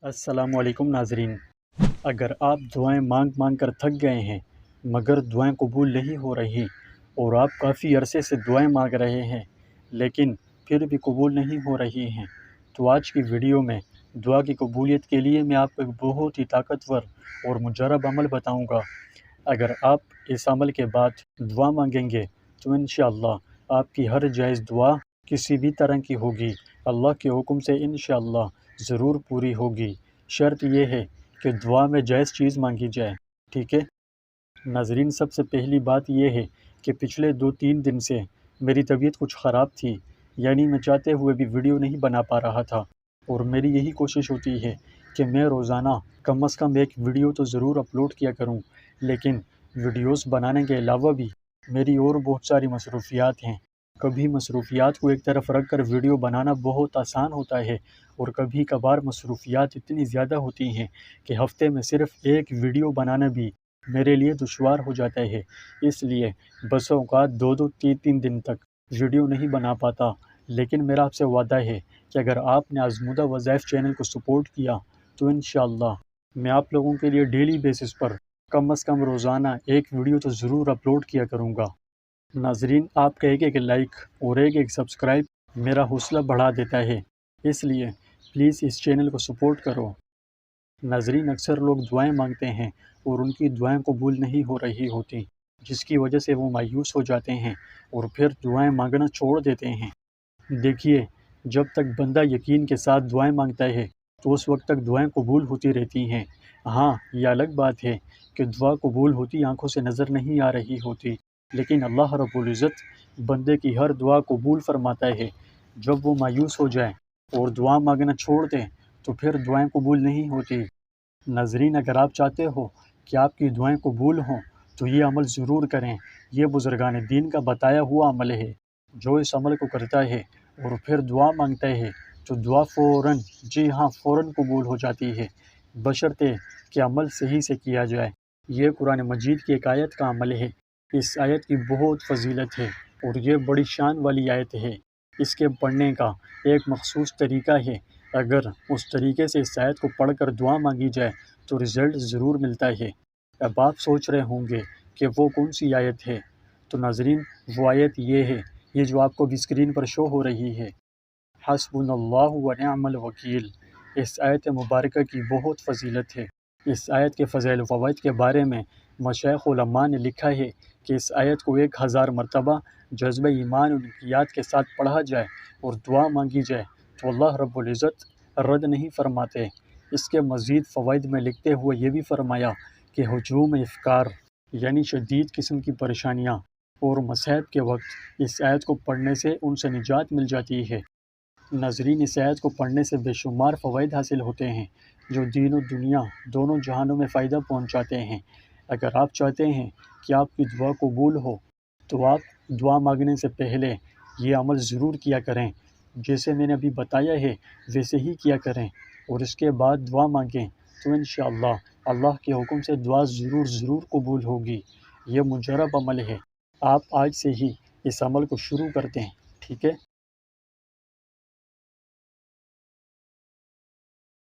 السلام علیکم ناظرین، اگر آپ دعائیں مانگ مانگ کر تھک گئے ہیں مگر دعائیں قبول نہیں ہو رہی اور آپ کافی عرصے سے دعائیں مانگ رہے ہیں لیکن پھر بھی قبول نہیں ہو رہی ہیں، تو آج کی ویڈیو میں دعا کی قبولیت کے لیے میں آپ کو ایک بہت ہی طاقتور اور مجرب عمل بتاؤں گا۔ اگر آپ اس عمل کے بعد دعا مانگیں گے تو انشاءاللہ آپ کی ہر جائز دعا کسی بھی طرح کی ہوگی، اللہ کے حکم سے انشاءاللہ ضرور پوری ہوگی۔ شرط یہ ہے کہ دعا میں جائز چیز مانگی جائے، ٹھیک ہے ناظرین؟ سب سے پہلی بات یہ ہے کہ پچھلے 2-3 دن سے میری طبیعت کچھ خراب تھی، یعنی میں چاہتے ہوئے بھی ویڈیو نہیں بنا پا رہا تھا، اور میری یہی کوشش ہوتی ہے کہ میں روزانہ کم از کم ایک ویڈیو تو ضرور اپلوڈ کیا کروں، لیکن ویڈیوز بنانے کے علاوہ بھی میری اور بہت ساری مصروفیات ہیں۔ کبھی مصروفیات کو ایک طرف رکھ کر ویڈیو بنانا بہت آسان ہوتا ہے، اور کبھی کبھار مصروفیات اتنی زیادہ ہوتی ہیں کہ ہفتے میں صرف ایک ویڈیو بنانا بھی میرے لیے دشوار ہو جاتا ہے، اس لیے بس اوقات 2-3 دن تک ویڈیو نہیں بنا پاتا۔ لیکن میرا آپ سے وعدہ ہے کہ اگر آپ نے آزمودہ وظائف چینل کو سپورٹ کیا تو انشاءاللہ میں آپ لوگوں کے لیے ڈیلی بیسس پر کم از کم روزانہ ایک ویڈیو تو ضرور اپلوڈ کیا کروں گا۔ ناظرین، آپ کا ایک لائک اور ایک سبسکرائب میرا حوصلہ بڑھا دیتا ہے، اس لیے پلیز اس چینل کو سپورٹ کرو۔ ناظرین، اکثر لوگ دعائیں مانگتے ہیں اور ان کی دعائیں قبول نہیں ہو رہی ہوتی، جس کی وجہ سے وہ مایوس ہو جاتے ہیں اور پھر دعائیں مانگنا چھوڑ دیتے ہیں۔ دیکھیے، جب تک بندہ یقین کے ساتھ دعائیں مانگتا ہے تو اس وقت تک دعائیں قبول ہوتی رہتی ہیں۔ ہاں، یہ الگ بات ہے کہ دعا قبول ہوتی آنکھوں سے نظر نہیں آ رہی ہوتی، لیکن اللہ رب العزت بندے کی ہر دعا قبول فرماتا ہے۔ جب وہ مایوس ہو جائے اور دعا مانگنا چھوڑ دیں تو پھر دعائیں قبول نہیں ہوتی۔ ناظرین، اگر آپ چاہتے ہو کہ آپ کی دعائیں قبول ہوں تو یہ عمل ضرور کریں۔ یہ بزرگان دین کا بتایا ہوا عمل ہے۔ جو اس عمل کو کرتا ہے اور پھر دعا مانگتا ہے تو دعا فوراً، جی ہاں فوراً قبول ہو جاتی ہے، بشرطے کہ عمل صحیح سے کیا جائے۔ یہ قرآن مجید کی ایک آیت کا عمل ہے۔ اس آیت کی بہت فضیلت ہے اور یہ بڑی شان والی آیت ہے۔ اس کے پڑھنے کا ایک مخصوص طریقہ ہے، اگر اس طریقے سے اس آیت کو پڑھ کر دعا مانگی جائے تو رزلٹ ضرور ملتا ہے۔ اب آپ سوچ رہے ہوں گے کہ وہ کون سی آیت ہے، تو ناظرین وہ آیت یہ ہے، یہ جو آپ کو بھی اسکرین پر شو ہو رہی ہے، حسبنا اللہ و نعم الوکیل۔ اس آیت مبارکہ کی بہت فضیلت ہے۔ اس آیت کے فضائل و فوائد کے بارے میں مشائخ علماء نے لکھا ہے کہ اس آیت کو 1000 مرتبہ جذبہ ایمان و انقیاد کے ساتھ پڑھا جائے اور دعا مانگی جائے تو اللہ رب العزت رد نہیں فرماتے۔ اس کے مزید فوائد میں لکھتے ہوئے یہ بھی فرمایا کہ ہجوم افکار، یعنی شدید قسم کی پریشانیاں اور مصائب کے وقت اس آیت کو پڑھنے سے ان سے نجات مل جاتی ہے۔ ناظرین، اس آیت کو پڑھنے سے بے شمار فوائد حاصل ہوتے ہیں جو دین و دنیا دونوں جہانوں میں فائدہ پہنچاتے ہیں۔ اگر آپ چاہتے ہیں کہ آپ کی دعا قبول ہو تو آپ دعا مانگنے سے پہلے یہ عمل ضرور کیا کریں، جیسے میں نے ابھی بتایا ہے ویسے ہی کیا کریں، اور اس کے بعد دعا مانگیں تو انشاءاللہ اللہ کے حکم سے دعا ضرور قبول ہوگی۔ یہ مجرب عمل ہے، آپ آج سے ہی اس عمل کو شروع کرتے ہیں، ٹھیک ہے؟